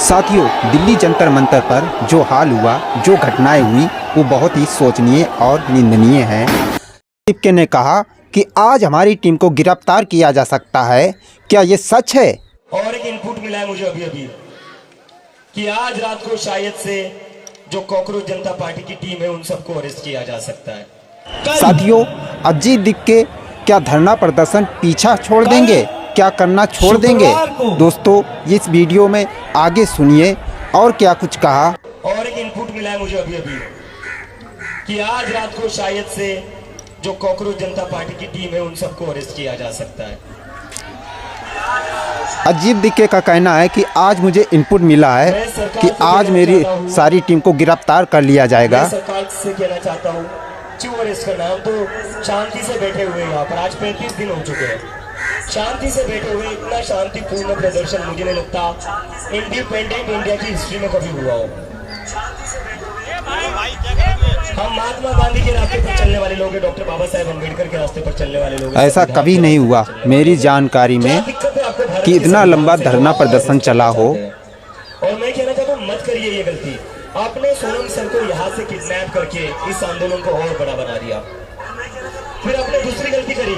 साथियों, दिल्ली जंतर मंतर पर जो हाल हुआ, जो घटनाएं हुई, वो बहुत ही शोचनीय और निंदनीय है। टिपके ने कहा कि आज हमारी टीम को गिरफ्तार किया जा सकता है। क्या ये सच है? और एक इनपुट मिला है मुझे अभी कि आज रात को शायद से जो कॉकरोच जनता पार्टी की टीम है उन सबको अरेस्ट किया जा सकता है। साथियों, अजीत दिक्के क्या धरना प्रदर्शन पीछा छोड़ देंगे? क्या करना छोड़ देंगे? दोस्तों, इस वीडियो में आगे सुनिए और क्या कुछ कहा। और एक इनपुट मिला है मुझे अभी कि आज रात को शायद से जो कॉकरोच जनता पार्टी की टीम है उन सबको अरेस्ट किया जा सकता है। अजीत दिक्के का कहना है कि आज मुझे इनपुट मिला है कि आज मेरी सारी टीम को गिरफ्तार कर लिया जाएगा। मैं सरकार से कहना चाहता हूँ, क्यों अरेस्ट करना? हम तो शांति से बैठे हुए यहाँ पर, आज 35 दिन हो चुके हैं। शांति से बैठे हुए इतना शांतिपूर्ण प्रदर्शन मुझे नहीं लगता इंडिपेंडेंट इंडिया की हिस्ट्री में कभी हुआ हो। हम महात्मा गांधी के रास्ते पर चलने वाले लोग हैं, डॉक्टर बाबा साहेब अम्बेडकर के रास्ते पर चलने वाले लोग हैं। ऐसा कभी नहीं हुआ मेरी जानकारी में कि इतना लंबा धरना प्रदर्शन चला हो। और मैं कहना चाहता हूँ, मत करिए ये गलती। आपने सोनम सर को यहाँ से किडनैप करके इस आंदोलन को और बड़ा बना दिया। फिर आपने दूसरी गलती करी,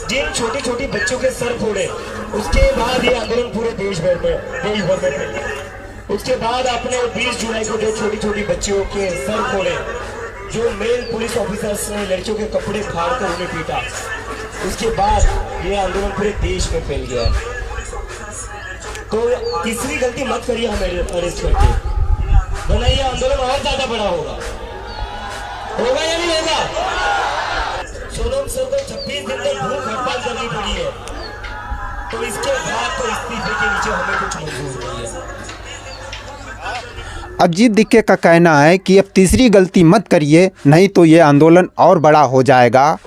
जिन छोटी छोटी बच्चों के सर फोड़े, उसके बाद ये आंदोलन पूरे देश भर में फैला। उसके बाद आपने 20 जुलाई को जो छोटी छोटी बच्चियों के सर फोड़े, जो मेल पुलिस ऑफिसर्स ने लड़कियों के कपड़े फाड़कर उन्हें पीटा, उसके बाद ये आंदोलन पूरे देश में फैल गया। तो तीसरी गलती मत करिए हमें अरेस्ट करके, वरना ये आंदोलन और ज्यादा बड़ा होगा या नहीं होगा? सोनम सर को 26 दिन तक भूख हड़ताल करनी पड़ी है, तो इसके बाद तो इस्तीफे के नीचे हमें कुछ मंजूर नहीं है। अजीत दिक्के का कहना है कि अब तीसरी गलती मत करिए, नहीं तो ये आंदोलन और बड़ा हो जाएगा।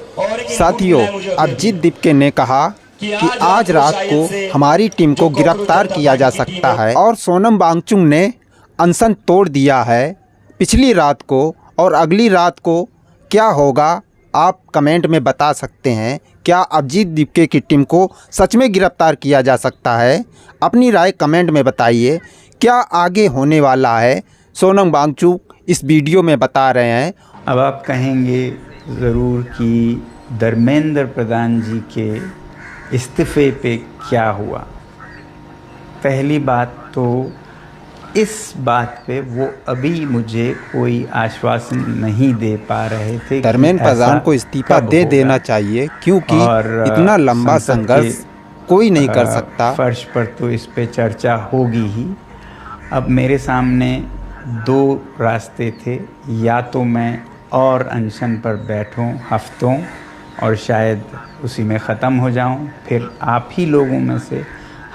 साथियों, अजीत दिक्के ने कहा कि आज रात को हमारी टीम को गिरफ्तार किया जा सकता है और सोनम वांगचुक ने अनशन तोड़ दिया है पिछली रात को, और अगली रात को क्या होगा आप कमेंट में बता सकते हैं। क्या अजीत दिक्के की टीम को सच में गिरफ्तार किया जा सकता है? अपनी राय कमेंट में बताइए। क्या आगे होने वाला है, सोनम वांगचुक इस वीडियो में बता रहे हैं। अब आप कहेंगे ज़रूर कि धर्मेंद्र प्रधान जी के इस्तीफे पे क्या हुआ। पहली बात तो इस बात पे वो अभी मुझे कोई आश्वासन नहीं दे पा रहे थे। धर्मेंद्र प्रधान को इस्तीफा दे देना चाहिए, क्योंकि इतना लंबा संघर्ष कोई नहीं कर सकता। फर्श पर तो इस पे चर्चा होगी ही। अब मेरे सामने दो रास्ते थे, या तो मैं और अनशन पर बैठूं हफ्तों और शायद उसी में ख़त्म हो जाऊं। फिर आप ही लोगों में से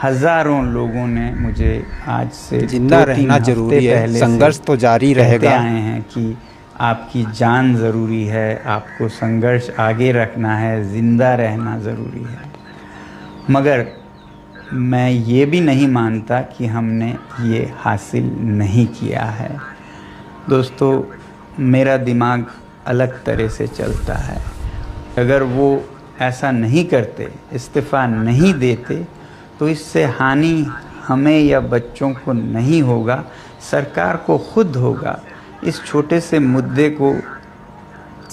हज़ारों लोगों ने मुझे आज से जिंदा रहना जरूरी है, संघर्ष तो जारी रहेगा आए हैं कि आपकी जान ज़रूरी है, आपको संघर्ष आगे रखना है, ज़िंदा रहना ज़रूरी है। मगर मैं ये भी नहीं मानता कि हमने ये हासिल नहीं किया है। दोस्तों, मेरा दिमाग अलग तरह से चलता है। अगर वो ऐसा नहीं करते, इस्तीफ़ा नहीं देते, तो इससे हानि हमें या बच्चों को नहीं होगा, सरकार को खुद होगा। इस छोटे से मुद्दे को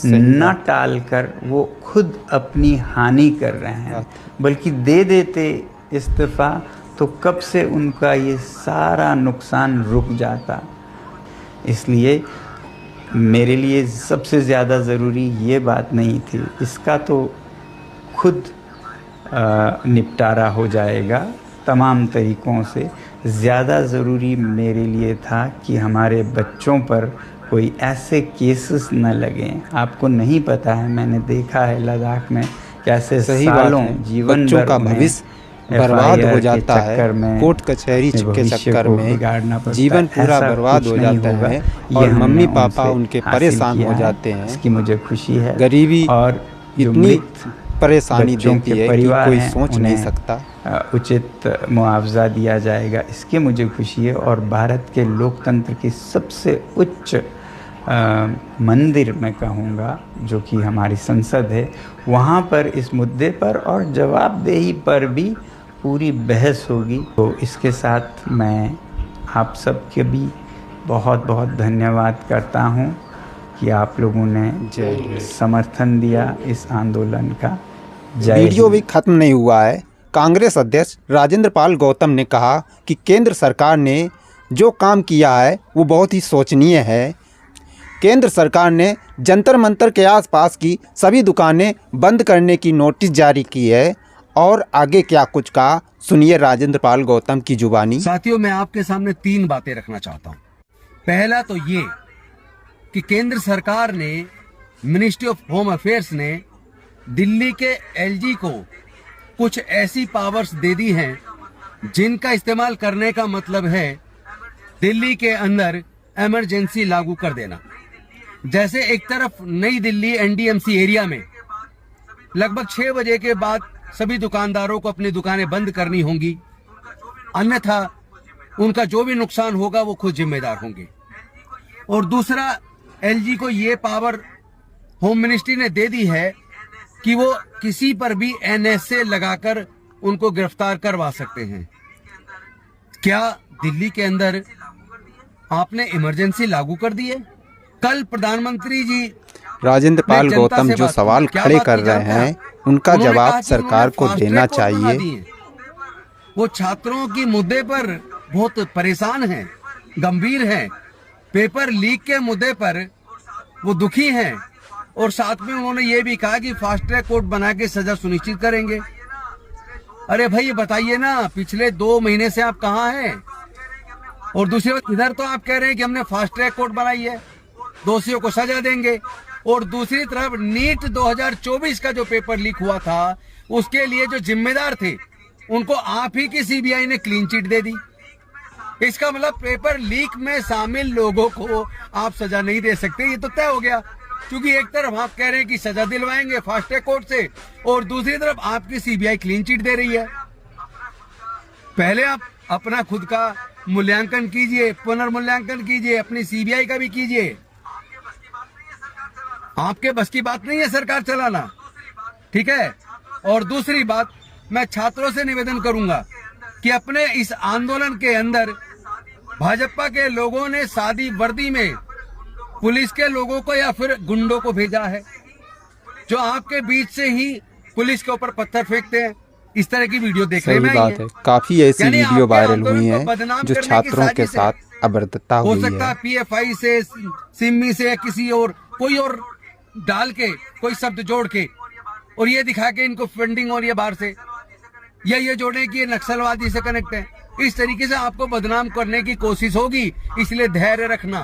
न टालकर वो खुद अपनी हानि कर रहे हैं। बल्कि दे देते इस्तीफ़ा तो कब से उनका ये सारा नुकसान रुक जाता। इसलिए मेरे लिए सबसे ज़्यादा ज़रूरी ये बात नहीं थी, इसका तो खुद निपटारा हो जाएगा तमाम तरीक़ों से। ज़्यादा ज़रूरी मेरे लिए था कि हमारे बच्चों पर कोई ऐसे केसेस न लगें। आपको नहीं पता है, मैंने देखा है लद्दाख में कैसे सालों जीवन बच्चों का भविष्य बर्बाद हो जाता है, कोर्ट कचहरी के चक्कर में जीवन पूरा बर्बाद हो जाता है और मम्मी पापा उनके परेशान हो जाते हैं। इसकी मुझे खुशी है। गरीबी और इतनी परेशानी देती है कि कोई सोच नहीं सकता। उचित मुआवजा दिया जाएगा, इसकी मुझे खुशी है। और भारत के लोकतंत्र की सबसे उच्च मंदिर मैं कहूँगा, जो कि हमारी संसद है, वहाँ पर इस मुद्दे पर और जवाबदेही पर भी पूरी बहस होगी। तो इसके साथ मैं आप सबके भी बहुत बहुत धन्यवाद करता हूँ कि आप लोगों ने समर्थन दिया इस आंदोलन का। जय वीडियो हिंद। भी खत्म नहीं हुआ है। कांग्रेस अध्यक्ष राजेंद्र पाल गौतम ने कहा कि केंद्र सरकार ने जो काम किया है वो बहुत ही शोचनीय है। केंद्र सरकार ने जंतर मंतर के आसपास की सभी दुकानें बंद करने की नोटिस जारी की है। और आगे क्या कुछ कहा, सुनिए राजेंद्र पाल गौतम की जुबानी। साथियों, मैं आपके सामने 3 बातें रखना चाहता हूं। पहला तो ये कि केंद्र सरकार ने, मिनिस्ट्री ऑफ होम अफेयर्स ने दिल्ली के एलजी को कुछ ऐसी पावर्स दे दी हैं जिनका इस्तेमाल करने का मतलब है दिल्ली के अंदर इमरजेंसी लागू कर देना। जैसे एक तरफ नई दिल्ली एनडीएमसी एरिया में लगभग 6 बजे के बाद सभी दुकानदारों को अपनी दुकानें बंद करनी होंगी, अन्यथा उनका जो भी नुकसान होगा वो खुद जिम्मेदार होंगे। और दूसरा, एलजी को ये पावर होम मिनिस्ट्री ने दे दी है कि वो किसी पर भी एनएसए लगाकर उनको गिरफ्तार करवा सकते हैं। क्या दिल्ली के अंदर आपने इमरजेंसी लागू कर दी है? कल प्रधानमंत्री जी राजेंद्र पाल गौतम जो सवाल खड़े कर रहे हैं उनका जवाब सरकार को देना चाहिए। वो छात्रों की मुद्दे पर बहुत परेशान हैं, गंभीर हैं, पेपर लीक के मुद्दे पर वो दुखी हैं, और साथ में उन्होंने ये भी कहा कि फास्ट ट्रैक कोर्ट बना के सजा सुनिश्चित करेंगे। अरे भाई, ये बताइए ना, पिछले 2 महीने से आप कहाँ हैं? और दूसरी बात, इधर तो आप कह रहे हैं कि हमने फास्ट ट्रैक कोर्ट बनाई है, दोषियों को सजा देंगे, और दूसरी तरफ नीट 2024 का जो पेपर लीक हुआ था उसके लिए जो जिम्मेदार थे उनको आप ही की सीबीआई ने क्लीन चिट दे दी। इसका मतलब पेपर लीक में शामिल लोगों को आप सजा नहीं दे सकते, ये तो तय हो गया। क्योंकि एक तरफ आप कह रहे हैं कि सजा दिलवाएंगे फास्ट ट्रैक कोर्ट से, और दूसरी तरफ आपकी सीबीआई क्लीन चिट दे रही है। पहले आप अपना खुद का मूल्यांकन कीजिए, पुनर्मूल्यांकन कीजिए, अपनी सीबीआई का भी कीजिए। आपके बस की बात नहीं है सरकार चलाना, ठीक है? और दूसरी बात, मैं छात्रों से निवेदन करूंगा कि अपने इस आंदोलन के अंदर भाजपा के लोगों ने सादी वर्दी में पुलिस के लोगों को या फिर गुंडों को भेजा है, जो आपके बीच से ही पुलिस के ऊपर पत्थर फेंकते हैं। इस तरह की वीडियो देखने में आई बात है। काफी ऐसी वीडियो वायरल हुई हैं जो छात्रों के साथ अभद्रता हो हुई सकता है पीएफआई से, सिमी से, या किसी और कोई और डाल के, कोई शब्द जोड़ के, और ये दिखा के इनको फंडिंग हो रही है बाहर से, या ये जोड़े कि ये नक्सलवादी से कनेक्ट है। इस तरीके से आपको बदनाम करने की कोशिश होगी, इसलिए धैर्य रखना।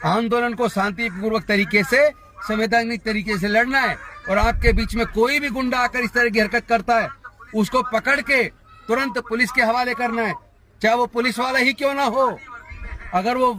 आंदोलन को शांतिपूर्वक तरीके से, संवैधानिक तरीके से लड़ना है, और आपके बीच में कोई भी गुंडा आकर इस तरह की हरकत करता है उसको पकड़ के तुरंत पुलिस के हवाले करना है, चाहे वो पुलिस वाला ही क्यों ना हो। अगर वो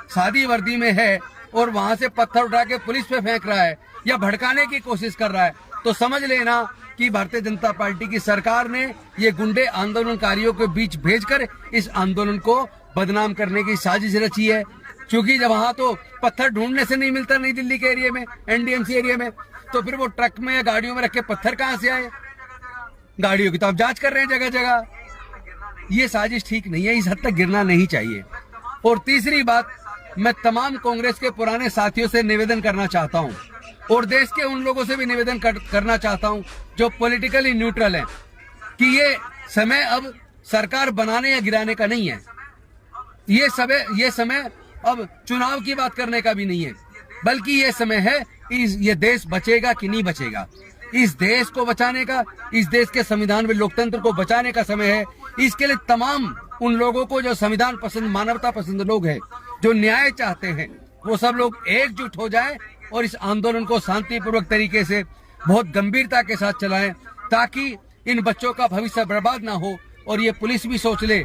सादी वर्दी में है और वहां से पत्थर उठा के पुलिस पे फेंक रहा है या भड़काने की कोशिश कर रहा है, तो समझ लेना कि भारतीय जनता पार्टी की सरकार ने ये गुंडे आंदोलनकारियों के बीच भेजकर इस आंदोलन को बदनाम करने की साजिश रची है। क्योंकि जब वहां तो पत्थर ढूंढने से नहीं मिलता नई दिल्ली के एरिया में, एनडीएमसी एरिया में, तो फिर वो ट्रक में या गाड़ियों में रख के पत्थर कहां से आए? गाड़ियों की तो आप जांच कर रहे हैं जगह जगह। ये साजिश ठीक नहीं है, इस हद तक गिरना नहीं चाहिए। और तीसरी बात, मैं तमाम कांग्रेस के पुराने साथियों से निवेदन करना चाहता हूं, और देश के उन लोगों से भी निवेदन करना चाहता हूं जो पॉलिटिकली न्यूट्रल हैं, कि ये समय अब सरकार बनाने या गिराने का नहीं है। ये समय अब चुनाव की बात करने का भी नहीं है, बल्कि ये समय है ये देश बचेगा कि नहीं बचेगा। इस देश को बचाने का, इस देश के संविधान में लोकतंत्र को बचाने का समय है। इसके लिए तमाम उन लोगों को जो संविधान पसंद, मानवता पसंद लोग हैं, जो न्याय चाहते हैं, वो सब लोग एकजुट हो जाएं और इस आंदोलन को शांतिपूर्वक तरीके से बहुत गंभीरता के साथ चलाएं, ताकि इन बच्चों का भविष्य बर्बाद ना हो। और ये पुलिस भी सोच ले,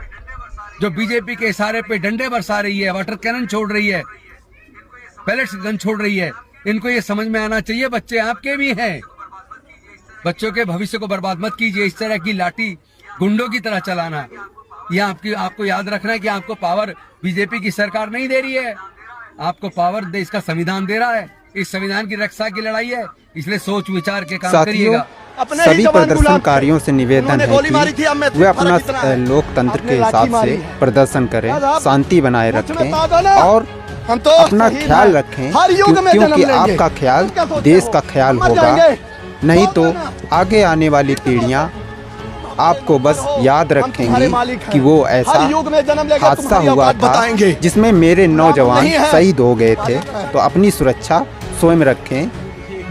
जो बीजेपी के इशारे पे डंडे बरसा रही है, वाटर कैनन छोड़ रही है, पैलेट्स गन छोड़ रही है, इनको ये समझ में आना चाहिए बच्चे आपके भी हैं। बच्चों के भविष्य को बर्बाद मत कीजिए। इस तरह की लाठी गुंडों की तरह चलाना, यह आपको याद रखना है कि आपको पावर बीजेपी की सरकार नहीं दे रही है, आपको पावर देश का संविधान दे रहा है। इस संविधान की रक्षा की लड़ाई है, इसलिए सोच विचार के काम करिएगा। अपने ही सभी जवान गुलाब प्रदर्शनकारियों से निवेदन उन्होंने है गोली मारी थी, अब में कि वे अपना फर्क इतना है। लोकतंत्र के अपनी लाठी हिसाब मारी से है। प्रदर्शन करें, साहब, शांति बनाए मुझ में रखें ताकत है। और हम तो अपना शहीद ख्याल हैं। रखें हर युग में जन्म क्योंकि लेंगे। आपका ख्याल तुम क्या सोचते देश हो? का ख्याल मर होगा, जाएंगे। नहीं तो सोचो ना। आगे आने वाली पीढ़ियां आपको बस याद हम तुम्हारे रखेंगी मालिक हैं। कि वो ऐसा हर युग में जन्म लेकर हादसा तुम्हारी हुआ औकात था बताएंगे। जिसमें मेरे नौजवान नहीं है। शहीद हो गए थे। तो अपनी सुरक्षा स्वयं रखें,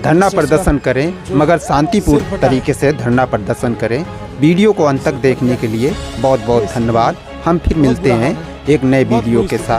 धरना प्रदर्शन करें, मगर शांतिपूर्ण तरीके से धरना प्रदर्शन करें। वीडियो को अंत तक देखने के लिए बहुत बहुत धन्यवाद। हम फिर मिलते हैं एक नए वीडियो के साथ।